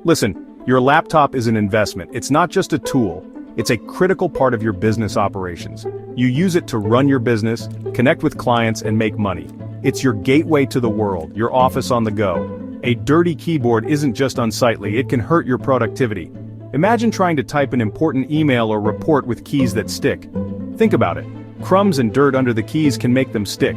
Listen, your laptop is an investment. It's not just a tool. It's a critical part of your business operations. You use it to run your business, connect with clients, and make money. It's your gateway to the world, your office on the go. A dirty keyboard isn't just unsightly, it can hurt your productivity. Imagine trying to type an important email or report with keys that stick. Think about it. Crumbs and dirt under the keys can make them stick.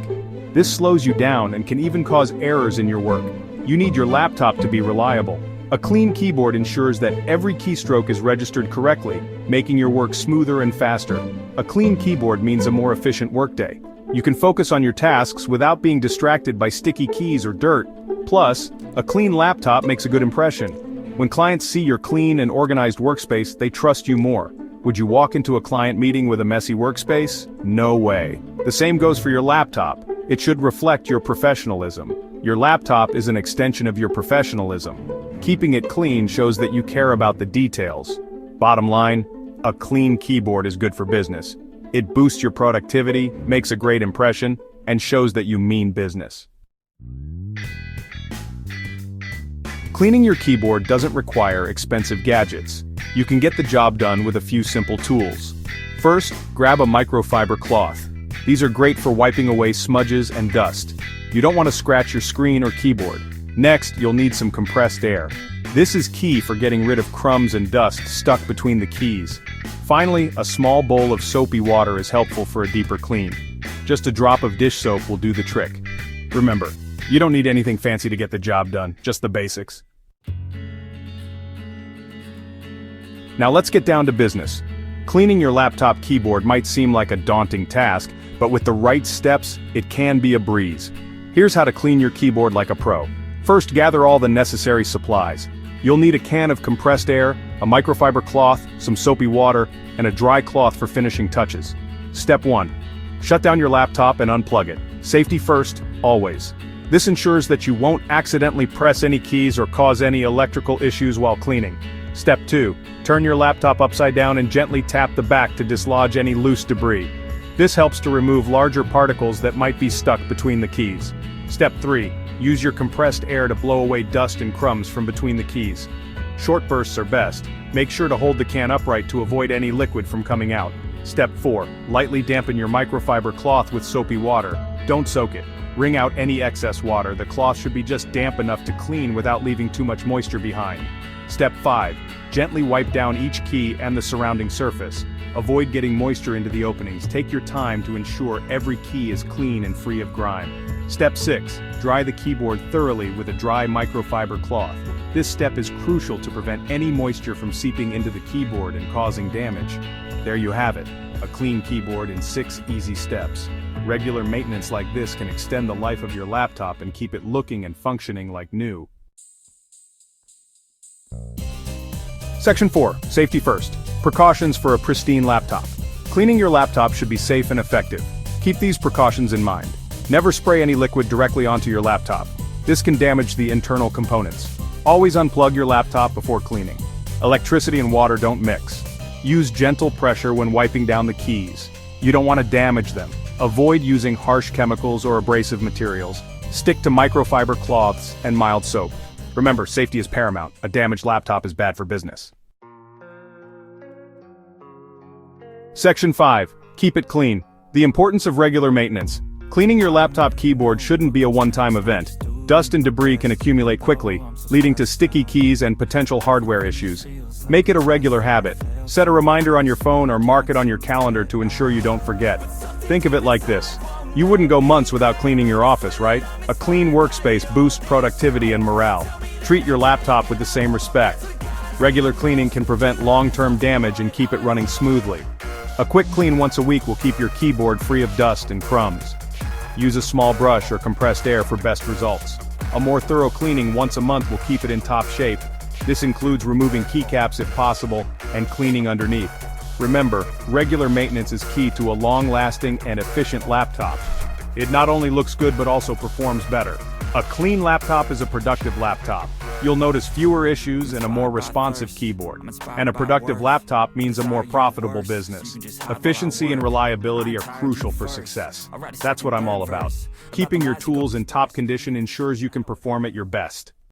This slows you down and can even cause errors in your work. You need your laptop to be reliable. A clean keyboard ensures that every keystroke is registered correctly, making your work smoother and faster. A clean keyboard means a more efficient workday. You can focus on your tasks without being distracted by sticky keys or dirt. Plus, a clean laptop makes a good impression. When clients see your clean and organized workspace, they trust you more. Would you walk into a client meeting with a messy workspace? No way. The same goes for your laptop. It should reflect your professionalism. Your laptop is an extension of your professionalism. Keeping it clean shows that you care about the details. Bottom line, a clean keyboard is good for business. It boosts your productivity, makes a great impression, and shows that you mean business. Cleaning your keyboard doesn't require expensive gadgets. You can get the job done with a few simple tools. First, grab a microfiber cloth. These are great for wiping away smudges and dust. You don't want to scratch your screen or keyboard. Next, you'll need some compressed air. This is key for getting rid of crumbs and dust stuck between the keys. Finally, a small bowl of soapy water is helpful for a deeper clean. Just a drop of dish soap will do the trick. Remember, you don't need anything fancy to get the job done, just the basics. Now let's get down to business. Cleaning your laptop keyboard might seem like a daunting task, but with the right steps, it can be a breeze. Here's how to clean your keyboard like a pro. First, gather all the necessary supplies. You'll need a can of compressed air, a microfiber cloth, some soapy water, and a dry cloth for finishing touches. Step 1. Shut down your laptop and unplug it. Safety first, always. This ensures that you won't accidentally press any keys or cause any electrical issues while cleaning. Step 2. Turn your laptop upside down and gently tap the back to dislodge any loose debris. This helps to remove larger particles that might be stuck between the keys. Step 3. Use your compressed air to blow away dust and crumbs from between the keys. Short bursts are best. Make sure to hold the can upright to avoid any liquid from coming out. Step 4. Lightly dampen your microfiber cloth with soapy water. Don't soak it. Wring out any excess water. The cloth should be just damp enough to clean without leaving too much moisture behind. Step 5. Gently wipe down each key and the surrounding surface. Avoid getting moisture into the openings. Take your time to ensure every key is clean and free of grime. Step 6. Dry the keyboard thoroughly with a dry microfiber cloth. This step is crucial to prevent any moisture from seeping into the keyboard and causing damage. There you have it, a clean keyboard in 6 easy steps. Regular maintenance like this can extend the life of your laptop and keep it looking and functioning like new. Section 4. Safety first. Precautions for a pristine laptop. Cleaning your laptop should be safe and effective. Keep these precautions in mind. Never spray any liquid directly onto your laptop. This can damage the internal components. Always unplug your laptop before cleaning. Electricity and water don't mix. Use gentle pressure when wiping down the keys. You don't want to damage them. Avoid using harsh chemicals or abrasive materials. Stick to microfiber cloths and mild soap. Remember, safety is paramount. A damaged laptop is bad for business. Section 5. Keep it clean. The importance of regular maintenance. Cleaning your laptop keyboard shouldn't be a one-time event. Dust and debris can accumulate quickly, leading to sticky keys and potential hardware issues. Make it a regular habit. Set a reminder on your phone or mark it on your calendar to ensure you don't forget. Think of it like this. You wouldn't go months without cleaning your office, right? A clean workspace boosts productivity and morale. Treat your laptop with the same respect. Regular cleaning can prevent long-term damage and keep it running smoothly. A quick clean once a week will keep your keyboard free of dust and crumbs. Use a small brush or compressed air for best results. A more thorough cleaning once a month will keep it in top shape. This includes removing keycaps if possible and cleaning underneath. Remember, regular maintenance is key to a long-lasting and efficient laptop. It not only looks good but also performs better. A clean laptop is a productive laptop. You'll notice fewer issues and a more responsive keyboard. And a productive laptop means a more profitable business. Efficiency and reliability are crucial for success. That's what I'm all about. Keeping your tools in top condition ensures you can perform at your best.